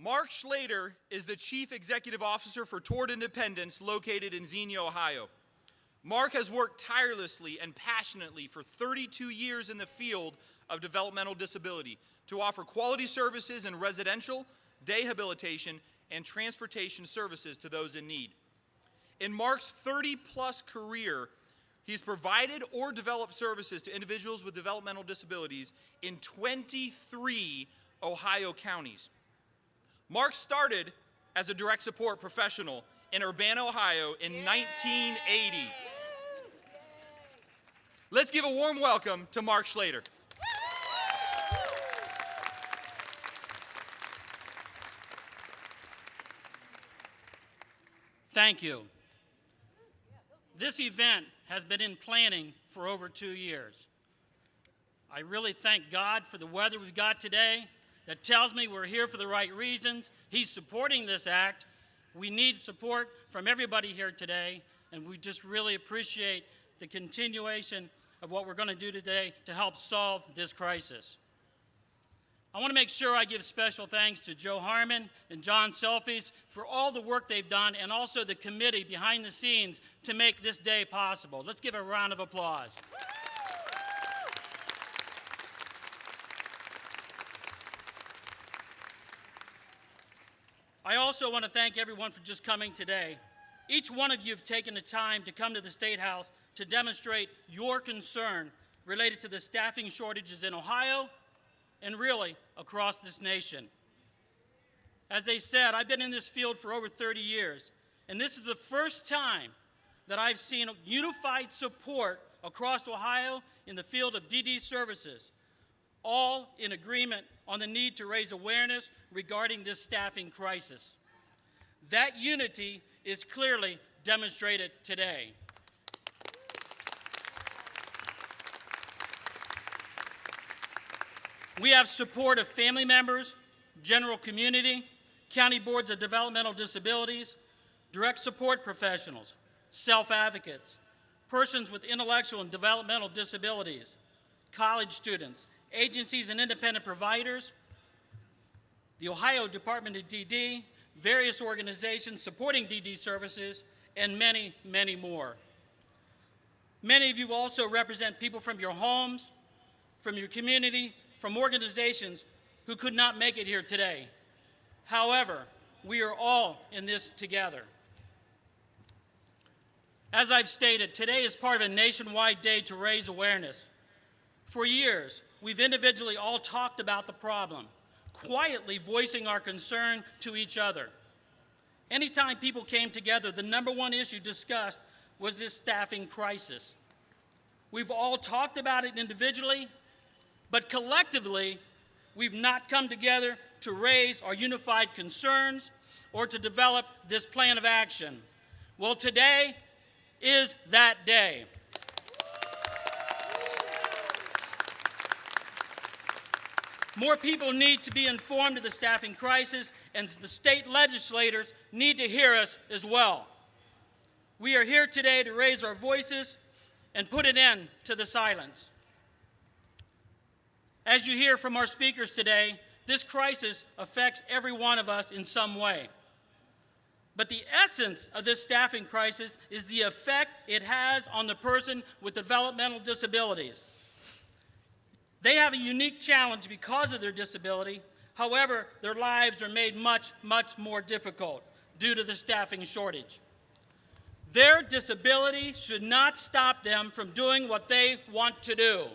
Mark Schlater is the Chief Executive Officer for Toward Independence located in Xenia, Ohio. Mark has worked tirelessly and passionately for 32 years in the field of developmental disability to offer quality services in residential, day habilitation, and transportation services to those in need. In Mark's 30-plus career, he's provided or developed services to individuals with developmental disabilities in 23 Ohio counties. Mark started as a direct support professional in Urbana, Ohio in 1980. Let's give a warm welcome to Mark Schlater. Thank you. This event has been in planning for over 2 years. I really thank God for the weather we've got today. That tells me we're here for the right reasons. He's supporting this act. We need support from everybody here today, and we just really appreciate the continuation of what we're going to do today to help solve this crisis. I want to make sure I give special thanks to Joe Harmon and John Selfies for all the work they've done, and also the committee behind the scenes to make this day possible. Let's give a round of applause. I also want to thank everyone for just coming today. Each one of you have taken the time to come to the State House to demonstrate your concern related to the staffing shortages in Ohio and really across this nation. As they said, I've been in this field for over 30 years, and this is the first time that I've seen unified support across Ohio in the field of DD services, all in agreement on the need to raise awareness regarding this staffing crisis. That unity is clearly demonstrated today. We have support of family members, general community, county boards of developmental disabilities, direct support professionals, self-advocates, persons with intellectual and developmental disabilities, college students, agencies and independent providers, the Ohio Department of DD, various organizations supporting DD services, and many, many more. Many of you also represent people from your homes, from your community, from organizations who could not make it here today. However, we are all in this together. As I've stated, today is part of a nationwide day to raise awareness. For years, we've individually all talked about the problem, quietly voicing our concern to each other. Anytime people came together, the number one issue discussed was this staffing crisis. We've all talked about it individually, but collectively, we've not come together to raise our unified concerns or to develop this plan of action. Well, today is that day. More people need to be informed of the staffing crisis, and the state legislators need to hear us as well. We are here today to raise our voices and put an end to the silence. As you hear from our speakers today, this crisis affects every one of us in some way. But the essence of this staffing crisis is the effect it has on the person with developmental disabilities. They have a unique challenge because of their disability. However, their lives are made much, much more difficult due to the staffing shortage. Their disability should not stop them from doing what they want to do.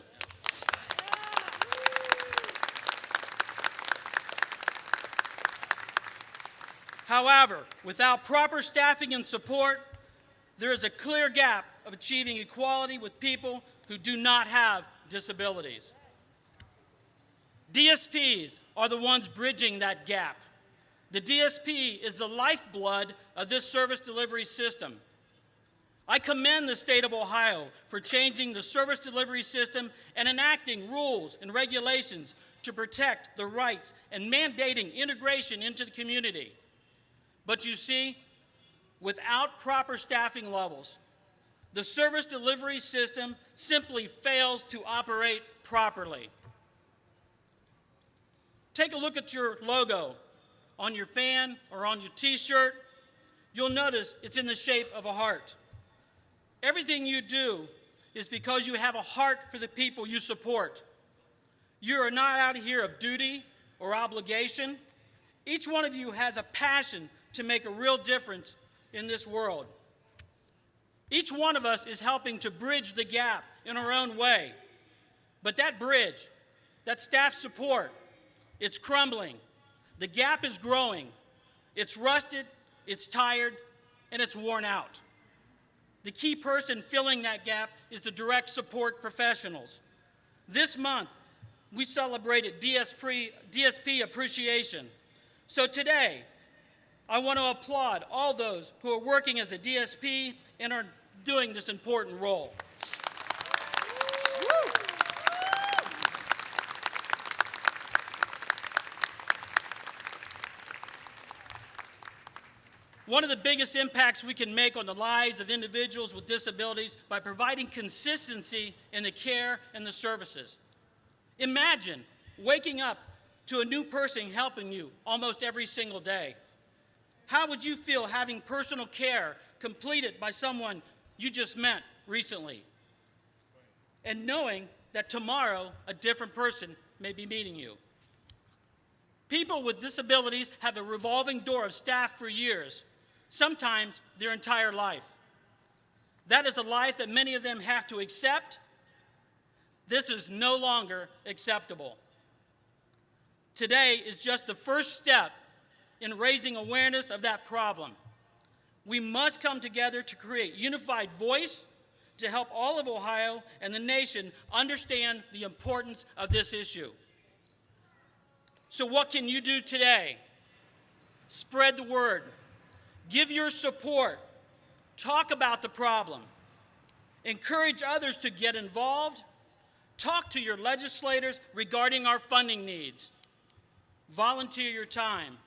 However, without proper staffing and support, there is a clear gap of achieving equality with people who do not have disabilities. DSPs are the ones bridging that gap. The DSP is the lifeblood of this service delivery system. I commend the state of Ohio for changing the service delivery system and enacting rules and regulations to protect the rights and mandating integration into the community. But you see, without proper staffing levels, the service delivery system simply fails to operate properly. Take a look at your logo. on your fan or on your t-shirt, you'll notice it's in the shape of a heart. Everything you do is because you have a heart for the people you support. You are not out here of duty or obligation. Each one of you has a passion to make a real difference in this world. Each one of us is helping to bridge the gap in our own way. But that bridge, that staff support, it's crumbling. The gap is growing. It's rusted, it's tired, and it's worn out. The key person filling that gap is the direct support professionals. This month, we celebrated DSP Appreciation. So today, I want to applaud all those who are working as a DSP and are doing this important role. One of the biggest impacts we can make on the lives of individuals with disabilities by providing consistency in the care and the services. Imagine waking up to a new person helping you almost every single day. How would you feel having personal care completed by someone you just met recently? And knowing that tomorrow a different person may be meeting you. People with disabilities have a revolving door of staff for years, sometimes their entire life. That is a life that many of them have to accept. This is no longer acceptable. Today is just the first step in raising awareness of that problem. We must come together to create unified voice to help all of Ohio and the nation understand the importance of this issue. So what can you do today? Spread the word. Give your support. Talk about the problem. Encourage others to get involved. Talk to your legislators regarding our funding needs. Volunteer your time.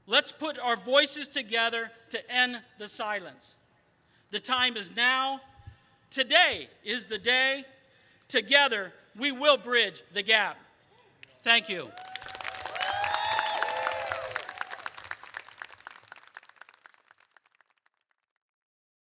Let's put our voices together to end the silence. The time is now. Today is the day. Together, we will bridge the gap. Thank you.